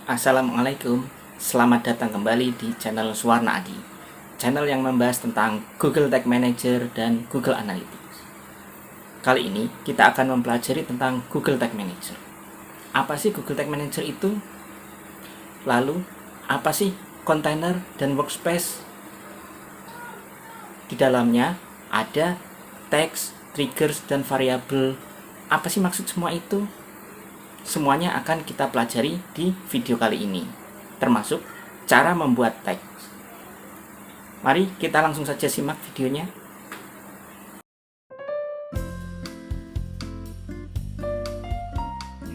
Assalamualaikum, selamat datang kembali di channel Suwarna Adi, channel yang membahas tentang Google Tag Manager dan Google Analytics. Kali ini kita akan mempelajari tentang Google Tag Manager. Apa sih Google Tag Manager itu? Lalu, apa sih container dan workspace? Di dalamnya ada tags, triggers, dan variabel. Apa sih maksud semua itu? Semuanya akan kita pelajari di video kali ini, termasuk cara membuat tag. Mari kita langsung saja simak videonya.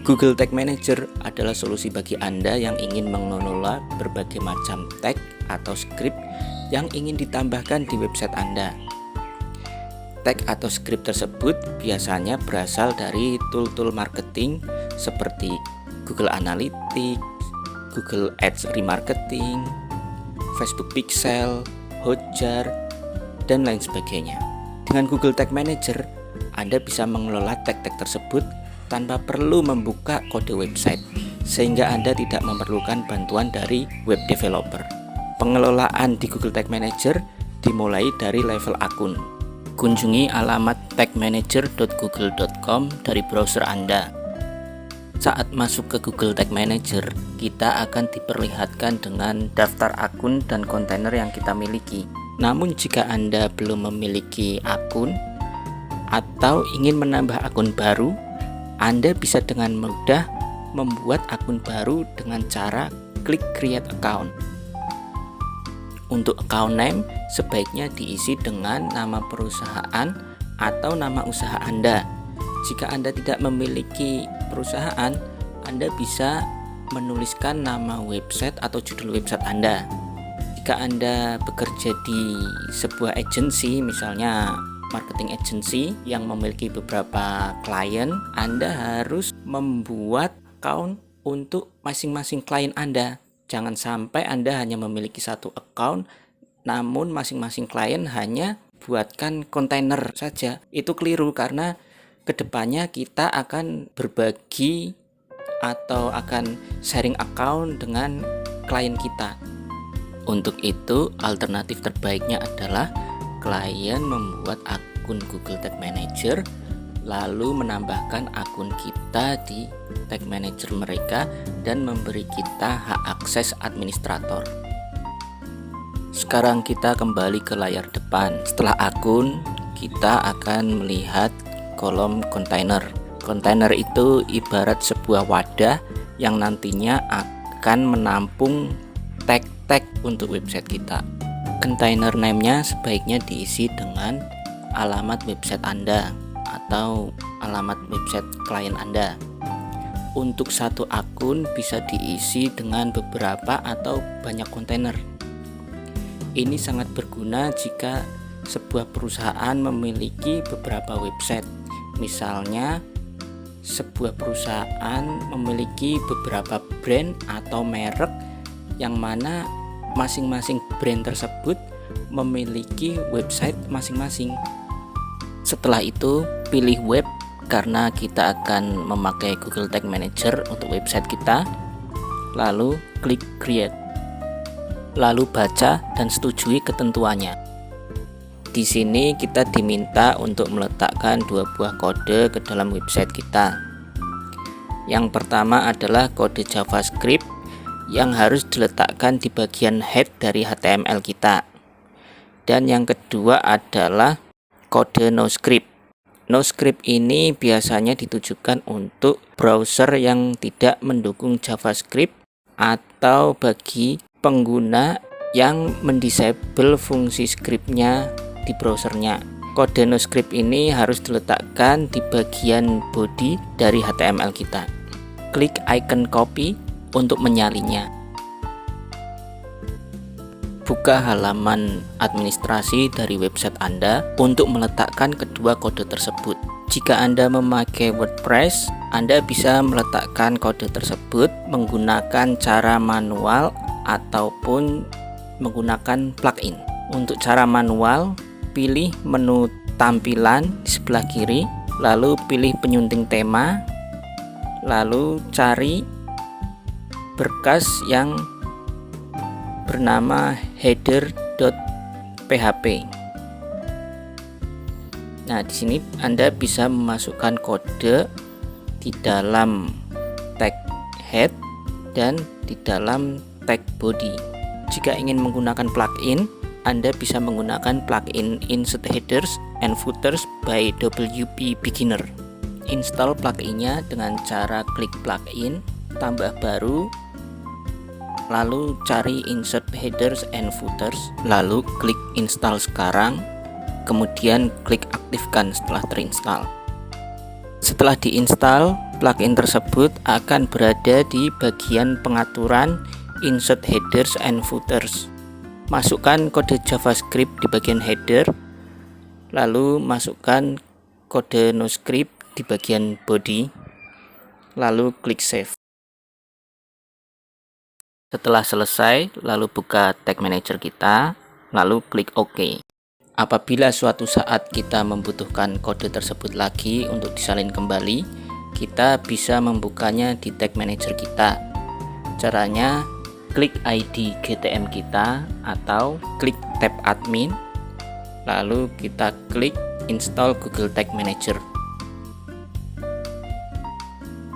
Google Tag Manager adalah solusi bagi Anda yang ingin mengelola berbagai macam tag atau script yang ingin ditambahkan di website Anda. Tag atau script tersebut biasanya berasal dari tool-tool marketing seperti Google Analytics, Google Ads Remarketing, Facebook Pixel, Hotjar, dan lain sebagainya. Dengan Google Tag Manager, Anda bisa mengelola tag-tag tersebut tanpa perlu membuka kode website, sehingga Anda tidak memerlukan bantuan dari web developer. Pengelolaan di Google Tag Manager dimulai dari level akun. Kunjungi alamat tagmanager.google.com dari browser Anda. Saat masuk ke Google Tag Manager, kita akan diperlihatkan dengan daftar akun dan kontainer yang kita miliki. Namun jika Anda belum memiliki akun atau ingin menambah akun baru, Anda bisa dengan mudah membuat akun baru dengan cara klik Create Account. Untuk account name, sebaiknya diisi dengan nama perusahaan atau nama usaha Anda. Jika Anda tidak memiliki perusahaan, Anda bisa menuliskan nama website atau judul website Anda. Jika Anda bekerja di sebuah agensi, misalnya marketing agency yang memiliki beberapa klien, Anda harus membuat account untuk masing-masing klien Anda. Jangan sampai Anda hanya memiliki satu account, namun masing-masing klien hanya buatkan kontainer saja. Itu keliru karena kedepannya kita akan berbagi atau akan sharing account dengan klien kita. Untuk itu, alternatif terbaiknya adalah klien membuat akun Google Tag Manager, lalu menambahkan akun kita di Tag Manager mereka dan memberi kita hak akses administrator. Sekarang kita kembali ke layar depan. Setelah akun, kita akan melihat kolom kontainer. Kontainer itu ibarat sebuah wadah yang nantinya akan menampung tag-tag untuk website kita. Kontainer name-nya sebaiknya diisi dengan alamat website Anda atau alamat website klien Anda. Untuk satu akun bisa diisi dengan beberapa atau banyak kontainer. Ini sangat berguna jika sebuah perusahaan memiliki beberapa website. Misalnya, sebuah perusahaan memiliki beberapa brand atau merek yang mana masing-masing brand tersebut memiliki website masing-masing. Setelah itu, pilih web karena kita akan memakai Google Tag Manager untuk website kita. Lalu klik Create. Lalu baca dan setujui ketentuannya. Di sini kita diminta untuk meletakkan dua buah kode ke dalam website kita. Yang pertama adalah kode JavaScript yang harus diletakkan di bagian head dari HTML kita. Dan yang kedua adalah kode NoScript. NoScript ini biasanya ditujukan untuk browser yang tidak mendukung JavaScript atau bagi pengguna yang mendisable fungsi scriptnya di browsernya. Kode NoScript ini harus diletakkan di bagian body dari HTML kita. Klik icon copy untuk menyalinnya. Buka halaman administrasi dari website Anda untuk meletakkan kedua kode tersebut. Jika Anda memakai WordPress, Anda bisa meletakkan kode tersebut menggunakan cara manual ataupun menggunakan plugin. Untuk cara manual, pilih menu tampilan di sebelah kiri, lalu pilih penyunting tema, lalu cari berkas yang bernama header.php. Nah, di sini Anda bisa memasukkan kode di dalam tag head dan di dalam tag body. Jika ingin menggunakan plugin, Anda bisa menggunakan plugin Insert Headers and Footers by WP Beginner. Install pluginnya dengan cara klik plugin, tambah baru, lalu cari Insert Headers and Footers, lalu klik install sekarang, kemudian klik aktifkan setelah terinstall. Setelah diinstal, plugin tersebut akan berada di bagian pengaturan Insert Headers and Footers. Masukkan kode JavaScript di bagian header, lalu masukkan kode NoScript di bagian body, lalu klik save. Setelah selesai, lalu buka Tag Manager kita, lalu klik OK. Apabila suatu saat kita membutuhkan kode tersebut lagi untuk disalin kembali, kita bisa membukanya di Tag Manager kita. Caranya, klik ID GTM kita atau klik tab admin, lalu kita klik install Google Tag Manager.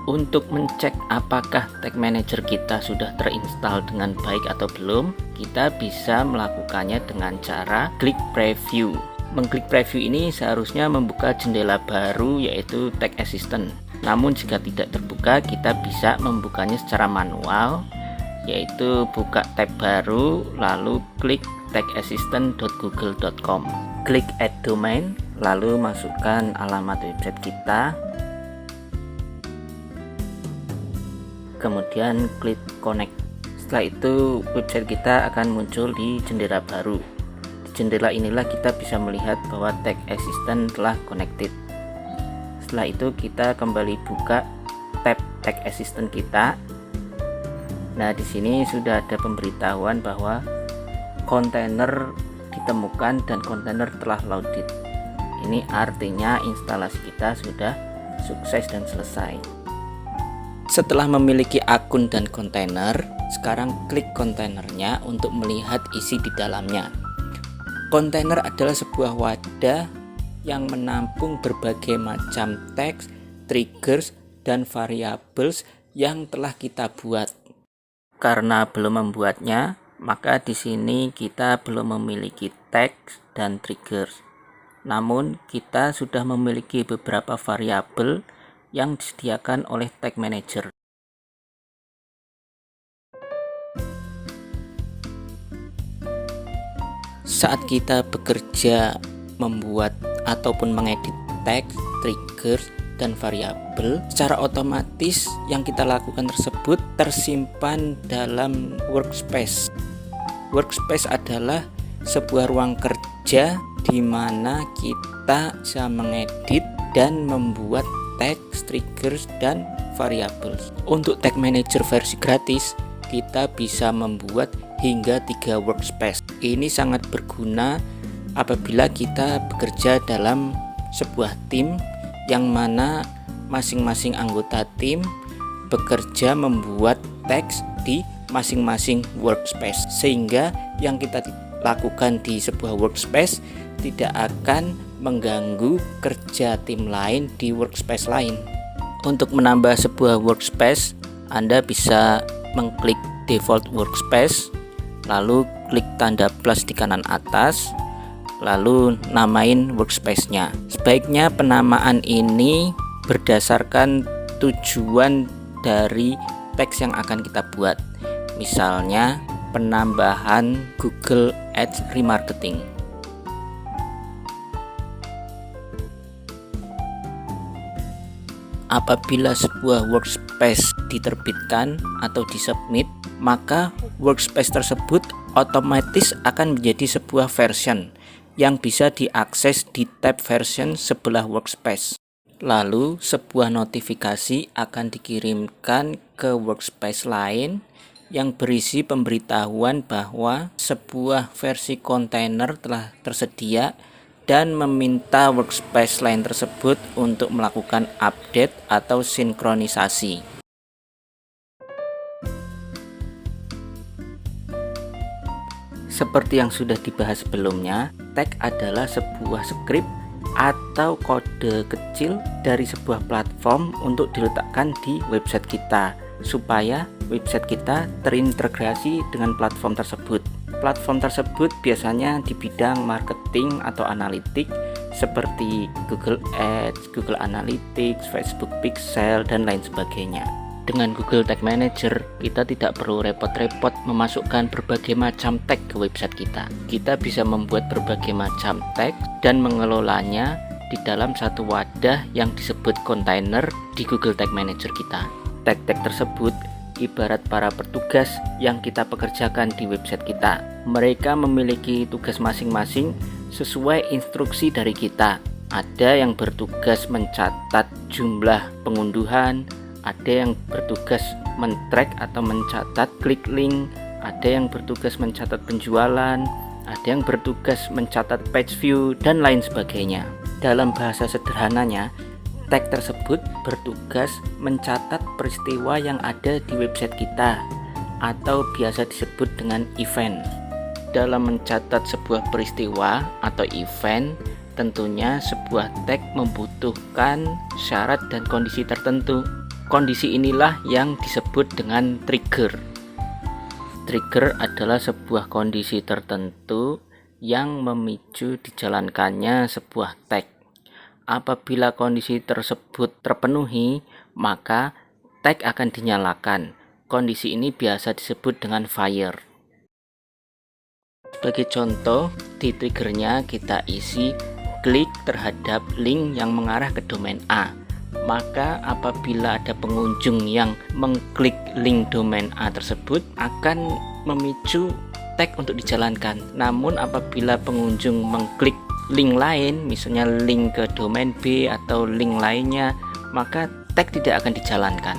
Untuk mengecek apakah Tag Manager kita sudah terinstall dengan baik atau belum, kita bisa melakukannya dengan cara klik preview. Mengklik preview ini seharusnya membuka jendela baru, yaitu Tag Assistant. Namun jika tidak terbuka, kita bisa membukanya secara manual, yaitu buka tab baru, lalu klik tagassistant.google.com. Klik add domain, lalu masukkan alamat website kita, kemudian klik connect. Setelah itu website kita akan muncul di jendela baru. Di jendela inilah kita bisa melihat bahwa Tag Assistant telah connected. Setelah itu kita kembali buka tab Tag Assistant kita. Nah, di sini sudah ada pemberitahuan bahwa kontainer ditemukan dan kontainer telah loaded. Ini artinya instalasi kita sudah sukses dan selesai. Setelah memiliki akun dan kontainer, sekarang klik kontainernya untuk melihat isi di dalamnya. Kontainer adalah sebuah wadah yang menampung berbagai macam teks, triggers, dan variables yang telah kita buat. Karena belum membuatnya, maka di sini kita belum memiliki teks dan triggers. Namun, kita sudah memiliki beberapa variabel yang disediakan oleh Tag Manager. Saat kita bekerja membuat ataupun mengedit teks, triggers, dan variabel, secara otomatis yang kita lakukan tersebut tersimpan dalam workspace. Workspace adalah sebuah ruang kerja di mana kita bisa mengedit dan membuat teks, triggers, dan variables. Untuk Tag Manager versi gratis, kita bisa membuat hingga 3 workspace. Ini sangat berguna apabila kita bekerja dalam sebuah tim yang mana masing-masing anggota tim bekerja membuat teks di masing-masing workspace, sehingga yang kita lakukan di sebuah workspace tidak akan mengganggu kerja tim lain di workspace lain. Untuk menambah sebuah workspace, Anda bisa mengklik default workspace, lalu klik tanda plus di kanan atas, lalu namain workspace-nya. Sebaiknya penamaan ini berdasarkan tujuan dari teks yang akan kita buat. Misalnya penambahan Google Ads remarketing. Apabila sebuah workspace diterbitkan atau disubmit, maka workspace tersebut otomatis akan menjadi sebuah version yang bisa diakses di tab version sebelah workspace. Lalu sebuah notifikasi akan dikirimkan ke workspace lain yang berisi pemberitahuan bahwa sebuah versi kontainer telah tersedia dan meminta workspace lain tersebut untuk melakukan update atau sinkronisasi. Seperti yang sudah dibahas sebelumnya, tag adalah sebuah script atau kode kecil dari sebuah platform untuk diletakkan di website kita supaya website kita terintegrasi dengan platform tersebut. Platform tersebut biasanya di bidang marketing atau analitik seperti Google Ads, Google Analytics, Facebook Pixel, dan lain sebagainya. Dengan Google Tag Manager, kita tidak perlu repot-repot memasukkan berbagai macam tag ke website kita. Kita bisa membuat berbagai macam tag dan mengelolanya di dalam satu wadah yang disebut kontainer di Google Tag Manager kita. Tag-tag tersebut ibarat para petugas yang kita pekerjakan di website kita. Mereka memiliki tugas masing-masing sesuai instruksi dari kita. Ada yang bertugas mencatat jumlah pengunduhan, ada yang bertugas men-track atau mencatat klik link, ada yang bertugas mencatat penjualan, ada yang bertugas mencatat page view, dan lain sebagainya. Dalam bahasa sederhananya, tag tersebut bertugas mencatat peristiwa yang ada di website kita atau biasa disebut dengan event. Dalam mencatat sebuah peristiwa atau event, tentunya sebuah tag membutuhkan syarat dan kondisi tertentu. Kondisi inilah yang disebut dengan trigger. Trigger adalah sebuah kondisi tertentu yang memicu dijalankannya sebuah tag. Apabila kondisi tersebut terpenuhi, maka tag akan dinyalakan. Kondisi ini biasa disebut dengan fire. Sebagai contoh, di triggernya kita isi klik terhadap link yang mengarah ke domain A. Maka apabila ada pengunjung yang mengklik link domain A tersebut akan memicu tag untuk dijalankan. Namun apabila pengunjung mengklik link lain, misalnya link ke domain B atau link lainnya, maka tag tidak akan dijalankan.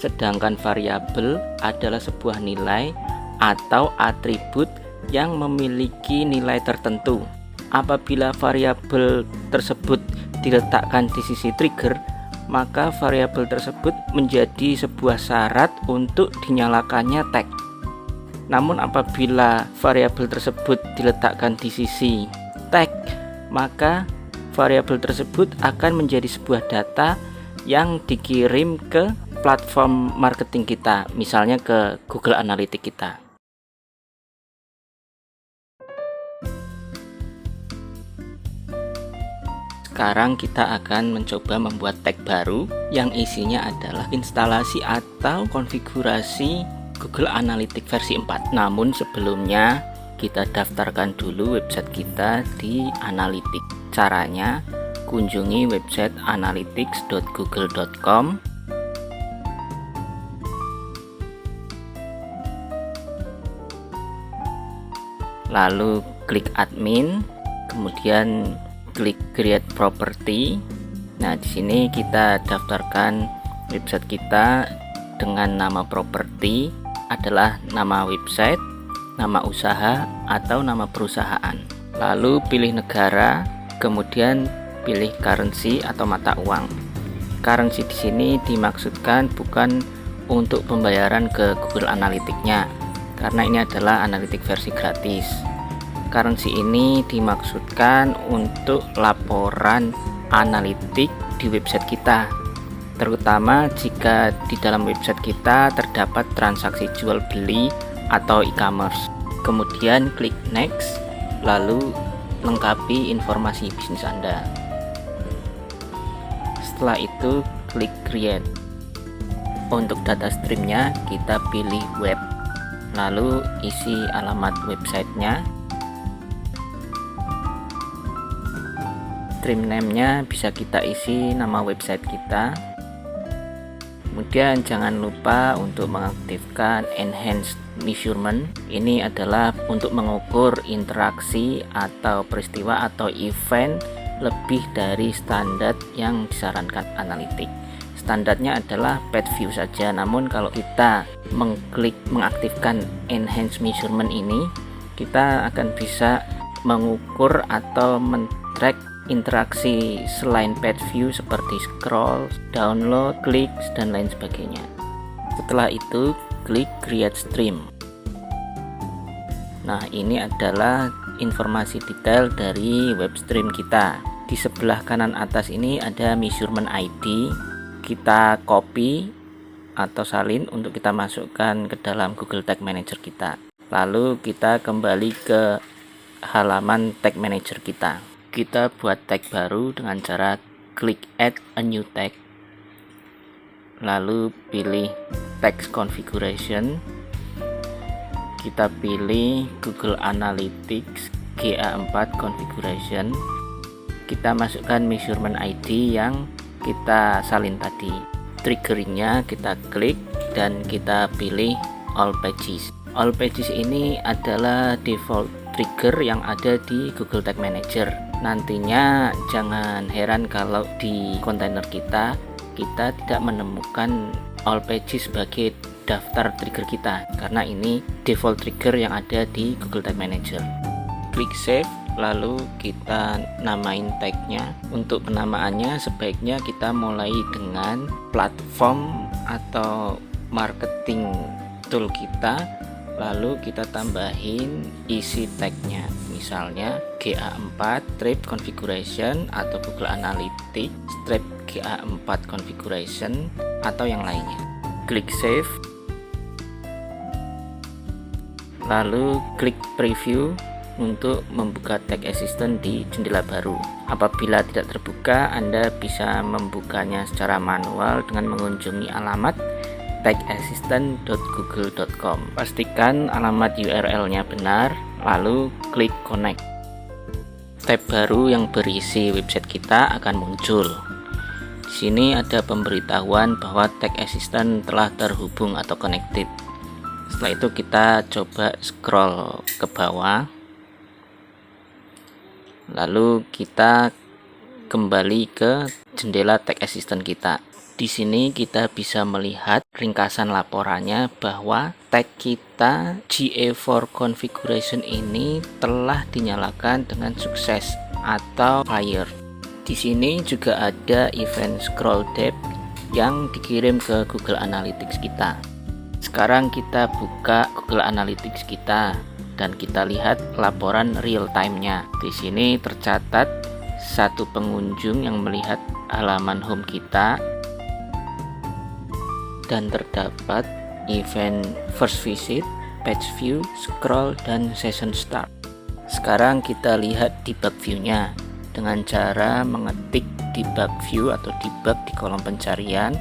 Sedangkan variabel adalah sebuah nilai atau atribut yang memiliki nilai tertentu. Apabila variabel tersebut diletakkan di sisi trigger, maka variabel tersebut menjadi sebuah syarat untuk dinyalakannya tag. Namun apabila variabel tersebut diletakkan di sisi tag, maka variabel tersebut akan menjadi sebuah data yang dikirim ke platform marketing kita, misalnya ke Google Analytics kita. Sekarang kita akan mencoba membuat tag baru yang isinya adalah instalasi atau konfigurasi Google Analytics versi 4. Namun sebelumnya kita daftarkan dulu website kita di Analytics. Caranya, kunjungi website analytics.google.com. Lalu klik admin, kemudian klik create property. Nah, di sini kita daftarkan website kita dengan nama property adalah nama website, nama usaha atau nama perusahaan. Lalu pilih negara, kemudian pilih currency atau mata uang. Currency di sini dimaksudkan bukan untuk pembayaran ke Google Analytics-nya, karena ini adalah Analytics versi gratis. Currency ini dimaksudkan untuk laporan analitik di website kita, terutama jika di dalam website kita terdapat transaksi jual beli atau e-commerce. Kemudian klik next, lalu lengkapi informasi bisnis Anda. Setelah itu klik create. Untuk data streamnya kita pilih web, lalu isi alamat websitenya. Stream name-nya bisa kita isi nama website kita. Kemudian jangan lupa untuk mengaktifkan enhanced measurement. Ini adalah untuk mengukur interaksi atau peristiwa atau event lebih dari standar yang disarankan analitik. Standarnya adalah page view saja, namun kalau kita mengaktifkan enhanced measurement ini, kita akan bisa mengukur atau men-track interaksi selain page view seperti scroll, download, klik, dan lain sebagainya. Setelah itu klik create stream. Nah, ini adalah informasi detail dari web stream kita. Di sebelah kanan atas ini ada measurement ID. Kita copy atau salin untuk kita masukkan ke dalam Google Tag Manager kita. Lalu kita kembali ke halaman Tag Manager kita. Kita buat tag baru dengan cara klik add a new tag. Lalu pilih text configuration. Kita pilih Google Analytics GA4 configuration. Kita masukkan measurement ID yang kita salin tadi. Triggeringnya kita klik dan kita pilih all pages. All pages ini adalah default trigger yang ada di Google Tag Manager. Nantinya jangan heran kalau di kontainer kita tidak menemukan all pages sebagai daftar trigger kita, karena ini default trigger yang ada di Google Tag Manager. Klik save, lalu kita namain tagnya. Untuk penamaannya sebaiknya kita mulai dengan platform atau marketing tool kita, lalu kita tambahin isi tagnya, misalnya GA4 Trip Configuration atau Google Analytics Trip GA4 Configuration atau yang lainnya. Klik save, lalu klik preview untuk membuka Tag Assistant di jendela baru. Apabila tidak terbuka, Anda bisa membukanya secara manual dengan mengunjungi alamat tagassistant.google.com. Pastikan alamat URL-nya benar, lalu klik connect. Tab baru yang berisi website kita akan muncul. Di sini ada pemberitahuan bahwa Tag Assistant telah terhubung atau connected. Setelah itu kita coba scroll ke bawah, lalu kita kembali ke jendela Tag Assistant kita. Di sini kita bisa melihat ringkasan laporannya bahwa tag kita GA4 configuration ini telah dinyalakan dengan sukses atau fired. Di sini juga ada event scroll depth yang dikirim ke Google Analytics kita. Sekarang kita buka Google Analytics kita dan kita lihat laporan real time-nya. Di sini tercatat satu pengunjung yang melihat halaman home kita dan terdapat event first visit, page view, scroll, dan session start. Sekarang kita lihat debug view-nya dengan cara mengetik debug view atau debug di kolom pencarian,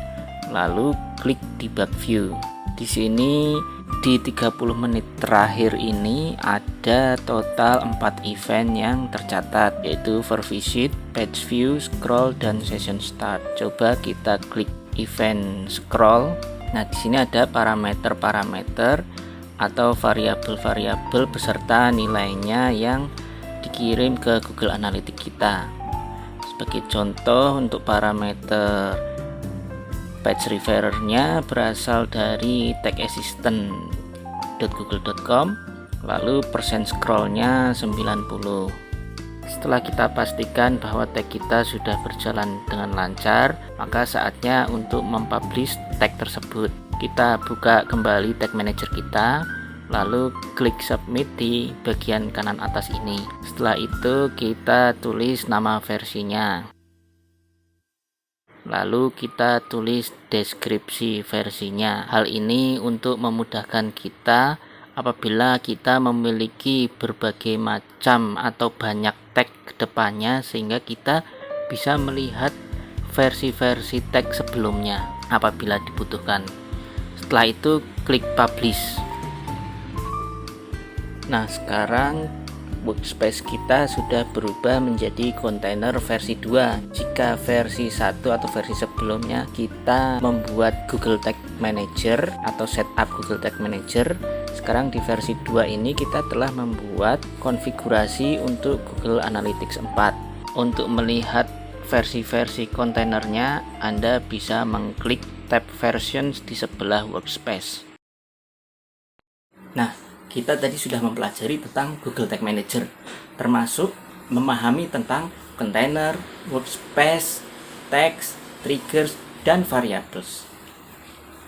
lalu klik debug view. Di sini di 30 menit terakhir ini ada total 4 event yang tercatat, yaitu first visit, page view, scroll, dan session start. Coba kita klik event scroll. Nah, di sini ada parameter-parameter atau variabel-variabel beserta nilainya yang dikirim ke Google Analytics kita. Sebagai contoh, untuk parameter page referrer-nya berasal dari tagassistant.google.com, lalu persen scroll-nya 90. Setelah kita pastikan bahwa tag kita sudah berjalan dengan lancar, maka saatnya untuk mempublish tag tersebut. Kita buka kembali Tag Manager kita, lalu klik submit di bagian kanan atas ini. Setelah itu kita tulis nama versinya, lalu kita tulis deskripsi versinya. Hal ini untuk memudahkan kita apabila kita memiliki berbagai macam atau banyak tag ke depannya, sehingga kita bisa melihat versi-versi tag sebelumnya apabila dibutuhkan. Setelah itu klik publish. Nah, sekarang workspace kita sudah berubah menjadi kontainer versi 2. Jika versi 1 atau versi sebelumnya kita membuat Google Tag Manager atau setup Google Tag Manager, sekarang di versi 2 ini kita telah membuat konfigurasi untuk Google Analytics 4. Untuk melihat versi-versi kontainernya, Anda bisa mengklik tab versions di sebelah workspace. Nah, kita tadi sudah mempelajari tentang Google Tag Manager, termasuk memahami tentang container, workspace, tags, triggers, dan variables.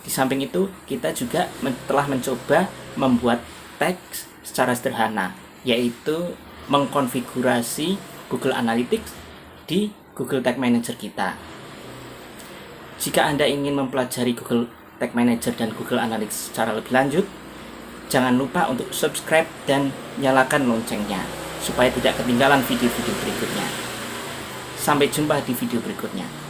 Di samping itu, kita juga telah mencoba membuat tags secara sederhana, yaitu mengkonfigurasi Google Analytics di Google Tag Manager kita. Jika Anda ingin mempelajari Google Tag Manager dan Google Analytics secara lebih lanjut, jangan lupa untuk subscribe dan nyalakan loncengnya supaya tidak ketinggalan video-video berikutnya. Sampai jumpa di video berikutnya.